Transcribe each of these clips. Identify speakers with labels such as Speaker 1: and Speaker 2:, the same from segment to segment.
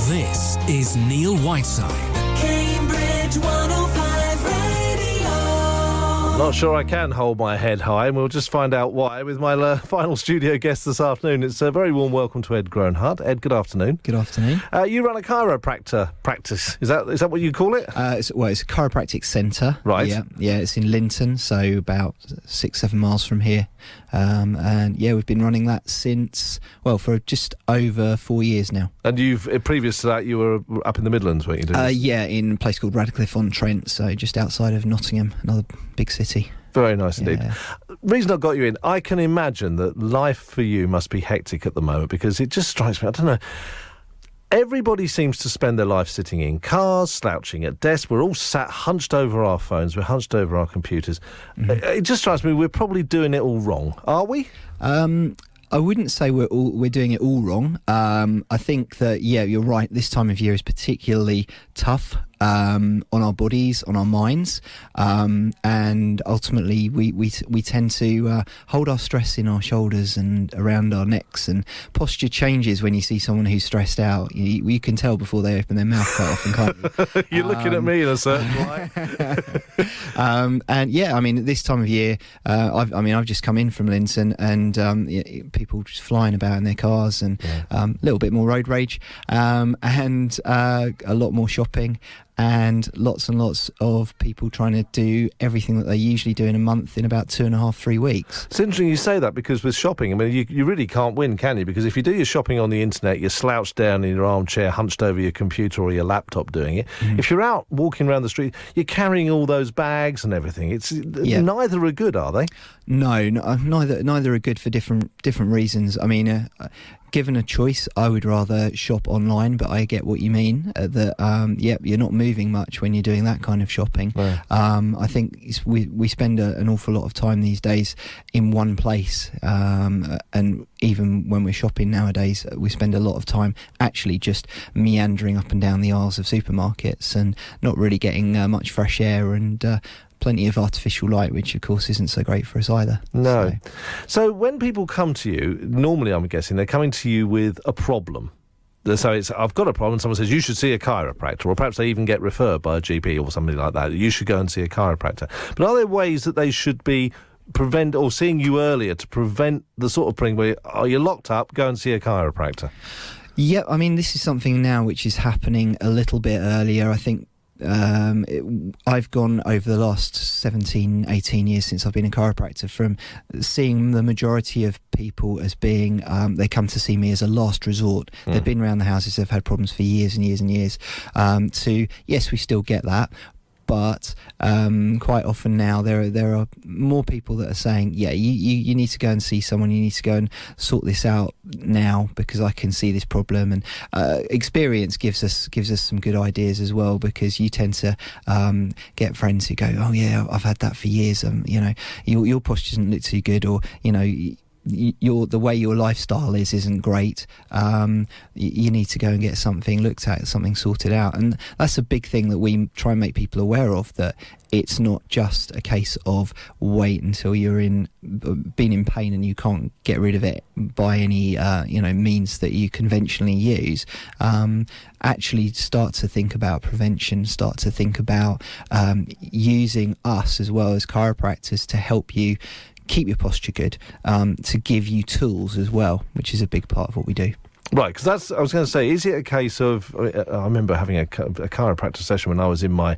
Speaker 1: This is Neal Whiteside.
Speaker 2: Cambridge 105 Radio.
Speaker 3: Not sure I can hold my head high, and we'll just find out why with my final studio guest this afternoon. It's a very warm welcome to Ed Groenhart. Ed, good afternoon.
Speaker 4: Good afternoon.
Speaker 3: You run a chiropractor practice. Is that what you call it?
Speaker 4: It's a chiropractic centre.
Speaker 3: Right.
Speaker 4: Yeah, it's in Linton, so about 6-7 miles from here. And yeah, we've been running that for just over 4 years now.
Speaker 3: And previous to that, you were up in the Midlands, weren't you?
Speaker 4: Yeah, in a place called Radcliffe-on-Trent, so just outside of Nottingham, another big city.
Speaker 3: Very nice indeed.
Speaker 4: Yeah.
Speaker 3: Reason I got you in, I can imagine that life for you must be hectic at the moment, because it just strikes me, I don't know, everybody seems to spend their life sitting in cars, slouching at desks. We're all sat hunched over our phones, we're hunched over our computers. Mm-hmm. It just strikes me we're probably doing it all wrong. Are we?
Speaker 4: I wouldn't say we're doing it all wrong. I think that, yeah, you're right, this time of year is particularly tough on our bodies, on our minds, and ultimately we tend to hold our stress in our shoulders and around our necks, and posture changes when you see someone who's stressed out. You can tell before they open their mouth quite often, can't you?
Speaker 3: You're looking at me in a certain light.
Speaker 4: And yeah, I mean, this time of year, I've just come in from Linton, and people just flying about in their cars, and a little bit more road rage, and a lot more shopping, and lots of people trying to do everything that they usually do in a month in about 2.5-3 weeks.
Speaker 3: It's interesting you say that, because with shopping, I mean, you really can't win, can you? Because if you do your shopping on the internet, you're slouched down in your armchair, hunched over your computer or your laptop doing it. Mm. If you're out walking around the street, you're carrying all those bags and everything. Neither are good, are they? No,
Speaker 4: neither are good for different reasons. I mean, given a choice, I would rather shop online, but I get what you mean. You're not moving much when you're doing that kind of shopping. Right. I think we spend an awful lot of time these days in one place, and even when we're shopping nowadays, we spend a lot of time actually just meandering up and down the aisles of supermarkets and not really getting much fresh air and plenty of artificial light, which of course isn't so great for us either.
Speaker 3: No. So when people come to you, normally I'm guessing they're coming to you with a problem. So I've got a problem, someone says you should see a chiropractor, or perhaps they even get referred by a GP or something like that. You should go and see a chiropractor. But are there ways that they should be seeing you earlier to prevent the sort of thing where you're locked up, go and see a chiropractor?
Speaker 4: Yeah, I mean, this is something now which is happening a little bit earlier. I think I've gone over the last 17-18 years since I've been a chiropractor from seeing the majority of people as being they come to see me as a last resort. They've been around the houses, they've had problems for years and years and years, to yes, we still get that, but quite often now there are more people that are saying, yeah, you need to go and see someone, you need to go and sort this out now because I can see this problem. And experience gives us some good ideas as well, because you tend to get friends who go, oh yeah, I've had that for years, your posture doesn't look too good, or the way your lifestyle isn't great. You need to go and get something looked at, something sorted out. And that's a big thing that we try and make people aware of, that it's not just a case of wait until you're been in pain and you can't get rid of it by any means that you conventionally use. Actually start to think about prevention, start to think about using us as well as chiropractors to help you keep your posture good, to give you tools as well, which is a big part of what we do.
Speaker 3: Right, because I was going to say, is it a case of, I remember having a chiropractor session when I was in my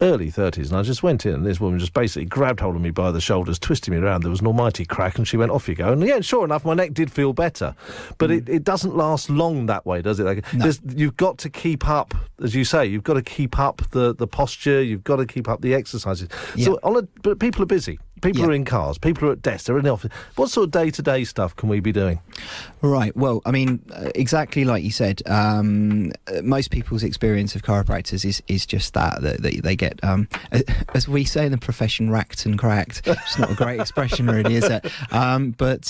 Speaker 3: early 30s, and I just went in, and this woman just basically grabbed hold of me by the shoulders, twisted me around, there was an almighty crack, and she went, off you go. And yeah, sure enough, my neck did feel better, but it doesn't last long that way, does it?
Speaker 4: No.
Speaker 3: You've got to keep up, as you say, you've got to keep up the posture, you've got to keep up the exercises. Yeah. So but people are busy. People are in cars, people are at desks, they're in the office. What sort of day-to-day stuff can we be doing?
Speaker 4: Right, well, I mean, exactly like you said, most people's experience of chiropractors is just that they get, as we say in the profession, racked and cracked. It's not a great expression really, is it? But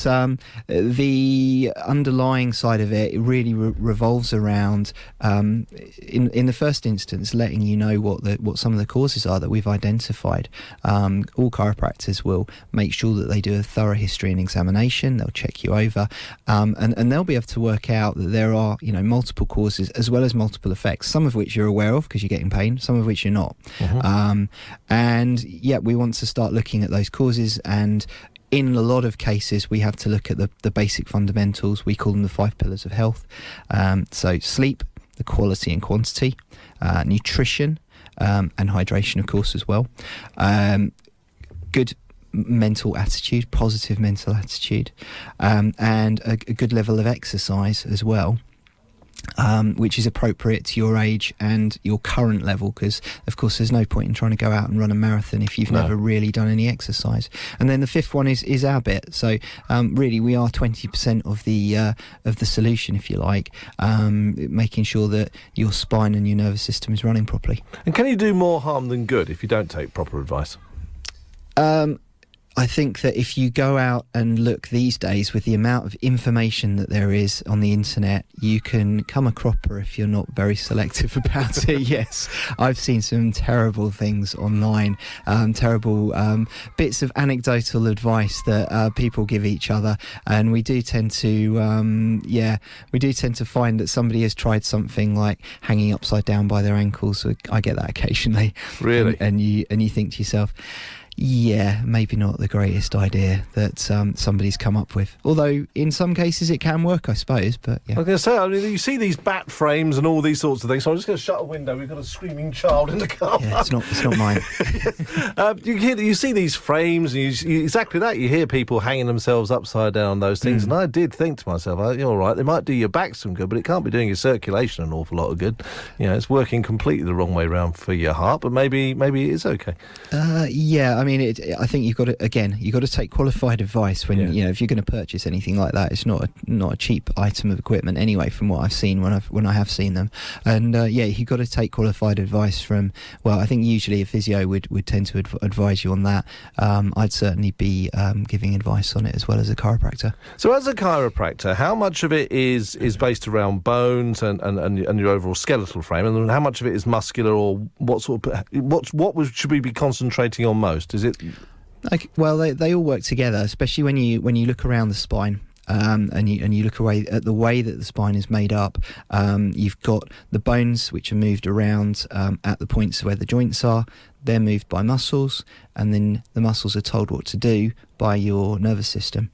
Speaker 4: the underlying side of it really revolves around, in the first instance, letting you know what some of the causes are that we've identified. All chiropractors chiropractors will make sure that they do a thorough history and examination. They'll check you over, and they'll be able to work out that there are, you know, multiple causes as well as multiple effects, some of which you're aware of because you're getting pain, some of which you're not. And yeah, we want to start looking at those causes, and in a lot of cases we have to look at the basic fundamentals. We call them the 5 pillars of health. So sleep, the quality and quantity, nutrition, and hydration, of course, as well. Good mental attitude, positive mental attitude, and a good level of exercise as well, which is appropriate to your age and your current level, because of course there's no point in trying to go out and run a marathon if you've never really done any exercise. And then the 5th one is our bit. So really we are 20% of the solution, if you like, making sure that your spine and your nervous system is running properly.
Speaker 3: And can you do more harm than good if you don't take proper advice?
Speaker 4: I think that if you go out and look these days with the amount of information that there is on the internet, you can come a cropper if you're not very selective about it. Yes, I've seen some terrible things online, terrible bits of anecdotal advice that people give each other, and we do tend to find that somebody has tried something like hanging upside down by their ankles. So I get that occasionally.
Speaker 3: Really?
Speaker 4: And you think to yourself, yeah, maybe not the greatest idea that somebody's come up with. Although in some cases it can work, I suppose. But yeah,
Speaker 3: I was going to say, I mean, you see these bat frames and all these sorts of things. So I'm just going to shut a window. We've got a screaming child in the car.
Speaker 4: Yeah, it's not mine.
Speaker 3: You see these frames, and you exactly that. You hear people hanging themselves upside down on those things, and I did think to myself, oh, you're all right. They might do your back some good, but it can't be doing your circulation an awful lot of good. You know, it's working completely the wrong way round for your heart. But maybe it is okay.
Speaker 4: Yeah, I mean, I think you've got to take qualified advice when if you're going to purchase anything like that. It's not a cheap item of equipment anyway, from what I've seen when I have seen them. And you've got to take qualified advice from. Well, I think usually a physio would tend to advise you on that. I'd certainly be giving advice on it as well as a chiropractor.
Speaker 3: So, as a chiropractor, how much of it is based around bones and your overall skeletal frame, and how much of it is muscular, or what should we be concentrating on most? Is it?
Speaker 4: Well, they all work together, especially when you look around the spine. And you look away at the way that the spine is made up. You've got the bones, which are moved around at the points where the joints are. They're moved by muscles, and then the muscles are told what to do by your nervous system.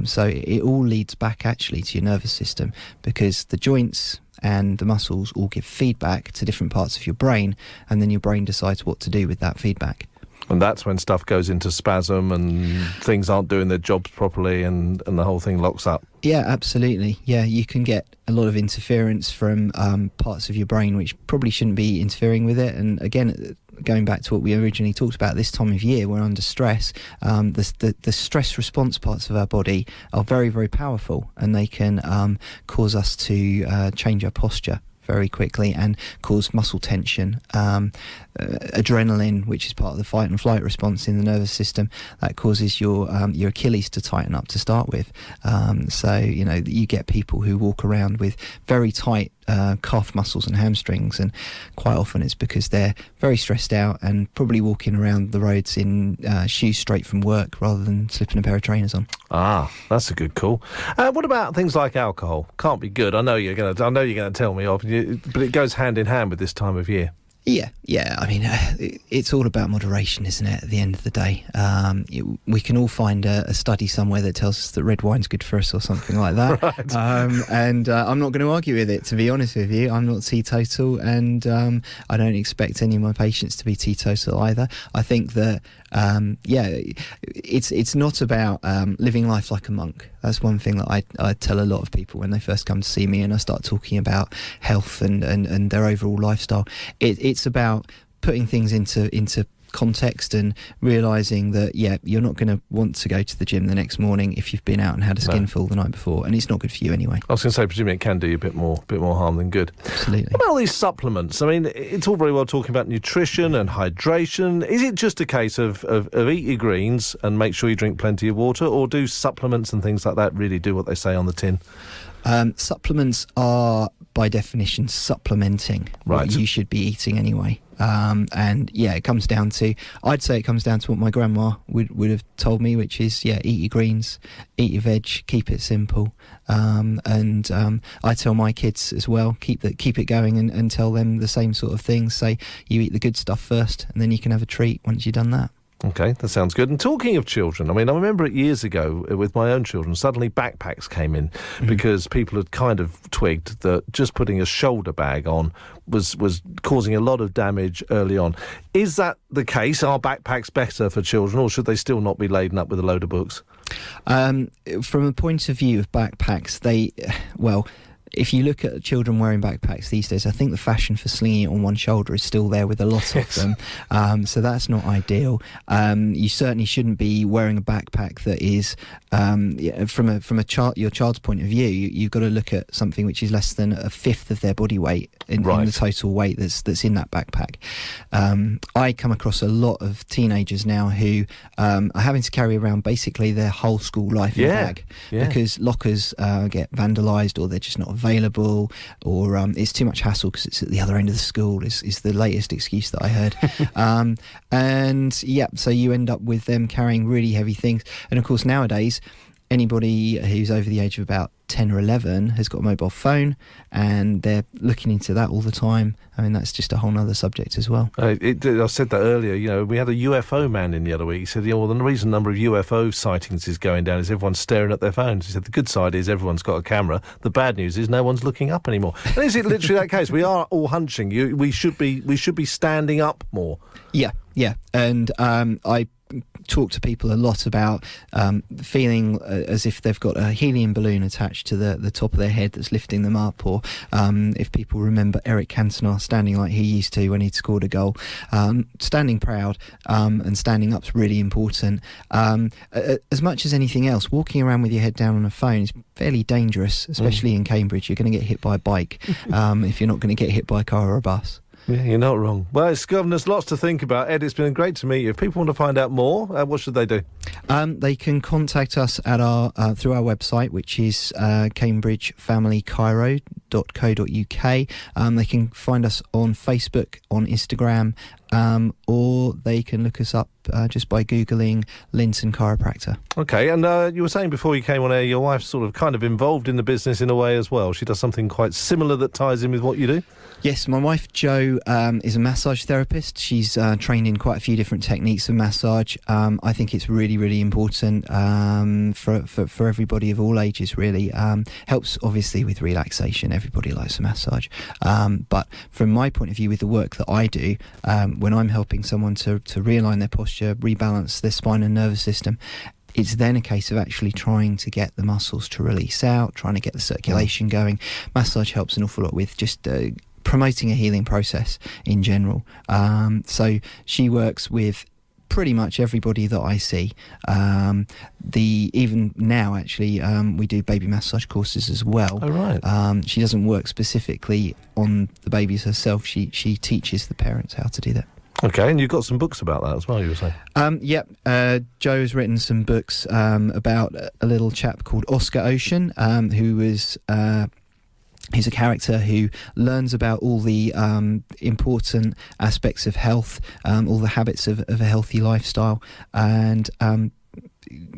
Speaker 4: So it all leads back actually to your nervous system, because the joints and the muscles all give feedback to different parts of your brain, and then your brain decides what to do with that feedback.
Speaker 3: And that's when stuff goes into spasm and things aren't doing their jobs properly, and the whole thing locks up.
Speaker 4: Yeah, absolutely. Yeah, you can get a lot of interference from parts of your brain which probably shouldn't be interfering with it. And again, going back to what we originally talked about, this time of year, we're under stress. The stress response parts of our body are very, very powerful, and they can cause us to change our posture very quickly and cause muscle tension. Adrenaline, which is part of the fight and flight response in the nervous system, that causes your Achilles to tighten up to start with. So you get people who walk around with very tight calf muscles and hamstrings, and quite often it's because they're very stressed out and probably walking around the roads in shoes straight from work rather than slipping a pair of trainers on. Ah,
Speaker 3: that's a good call. What about things like alcohol? Can't be good. I know you're going to tell me off, but it goes hand in hand with this time of year.
Speaker 4: Yeah. I mean, it's all about moderation, isn't it, at the end of the day? We can all find a study somewhere that tells us that red wine's good for us or something like that.
Speaker 3: Right.
Speaker 4: And I'm not going to argue with it, to be honest with you. I'm not teetotal, and I don't expect any of my patients to be teetotal either. I think that, it's not about living life like a monk. That's one thing that I tell a lot of people when they first come to see me and I start talking about health and their overall lifestyle. It's about putting things into context and realising that you're not going to want to go to the gym the next morning if you've been out and had a skinful the night before, and it's not good for you anyway.
Speaker 3: I was going to say, presumably it can do you a bit more harm than good.
Speaker 4: Absolutely.
Speaker 3: What about all these supplements? I mean, it's all very well talking about nutrition and hydration. Is it just a case of eat your greens and make sure you drink plenty of water, or do supplements and things like that really do what they say on the tin?
Speaker 4: Supplements are, by definition, supplementing what you should be eating anyway. And yeah, it comes down to, I'd say it comes down to what my grandma would have told me, which is, eat your greens, eat your veg, keep it simple. And I tell my kids as well, keep it going and tell them the same sort of things. Say, you eat the good stuff first, and then you can have a treat once you've done that.
Speaker 3: Okay, that sounds good. And talking of children, I mean, I remember it years ago with my own children, suddenly backpacks came in because people had kind of twigged that just putting a shoulder bag on was causing a lot of damage early on. Is that the case? Are backpacks better for children, or should they still not be laden up with a load of books?
Speaker 4: From a point of view of backpacks, if you look at children wearing backpacks these days, I think the fashion for slinging it on one shoulder is still there with a lot of them. So that's not ideal. You certainly shouldn't be wearing a backpack that is, from your child's point of view, you've got to look at something which is less than a fifth of their body weight in the total weight that's in that backpack. I come across a lot of teenagers now who are having to carry around basically their whole school life in a bag because lockers get vandalised, or they're just not available, or it's too much hassle because it's at the other end of the school is the latest excuse that I heard. So you end up with them carrying really heavy things. And of course nowadays anybody who's over the age of about 10 or 11 has got a mobile phone, and they're looking into that all the time. I mean, that's just a whole other subject as well. I
Speaker 3: said that earlier. We had a UFO man in the other week. He said, the reason the number of UFO sightings is going down is everyone's staring at their phones. He said the good side is everyone's got a camera. The bad news is no one's looking up anymore. And is it literally that case? We are all hunching. We should be standing up more. Yeah.
Speaker 4: And I talk to people a lot about feeling as if they've got a helium balloon attached to the top of their head that's lifting them up, or if people remember Eric Cantona standing like he used to when he'd scored a goal. Standing proud and standing up's really important. As much as anything else, walking around with your head down on a phone is fairly dangerous, especially in Cambridge. You're going to get hit by a bike if you're not going to get hit by a car or a bus.
Speaker 3: Yeah, you're not wrong. Well, there's lots to think about. Ed, it's been great to meet you. If people want to find out more, what should they do?
Speaker 4: They can contact us at through our website, which is cambridgefamilychiro.co.uk. They can find us on Facebook, on Instagram, or they can look us up just by Googling Linton Chiropractor.
Speaker 3: Okay, and you were saying before you came on air, your wife's sort of kind of involved in the business in a way as well. She does something quite similar that ties in with what you do?
Speaker 4: Yes, my wife Jo is a massage therapist. She's trained in quite a few different techniques of massage. I think it's really, really important for everybody of all ages, really. Helps, obviously, with relaxation. Everybody likes a massage. But from my point of view, with the work that I do, when I'm helping someone to realign their posture, rebalance their spine and nervous system, it's then a case of actually trying to get the muscles to release out, trying to get the circulation going. Massage helps an awful lot with just promoting a healing process in general. So she works with pretty much everybody that I see. Even now, actually, we do baby massage courses as well.
Speaker 3: Oh, right.
Speaker 4: She doesn't work specifically on the babies herself. She teaches the parents how to do that.
Speaker 3: Okay, and you've got some books about that as well, you were saying?
Speaker 4: Joe's written some books about a little chap called Oscar Ocean, who was... He's a character who learns about all the important aspects of health, all the habits of a healthy lifestyle, and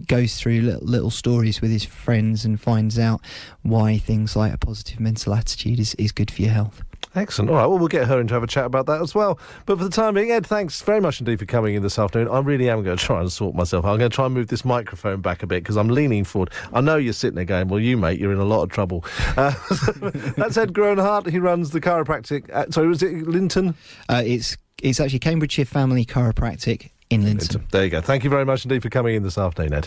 Speaker 4: goes through little stories with his friends and finds out why things like a positive mental attitude is good for your health.
Speaker 3: Excellent. All right, well, we'll get her in to have a chat about that as well. But for the time being, Ed, thanks very much indeed for coming in this afternoon. I really am going to try and sort myself out. I'm going to try and move this microphone back a bit because I'm leaning forward. I know you're sitting there going, well, you, mate, you're in a lot of trouble. That's Ed Groenhart. He runs the chiropractic... sorry, was it Linton?
Speaker 4: It's actually Cambridgeshire Family Chiropractic in Linton.
Speaker 3: There you go. Thank you very much indeed for coming in this afternoon, Ed.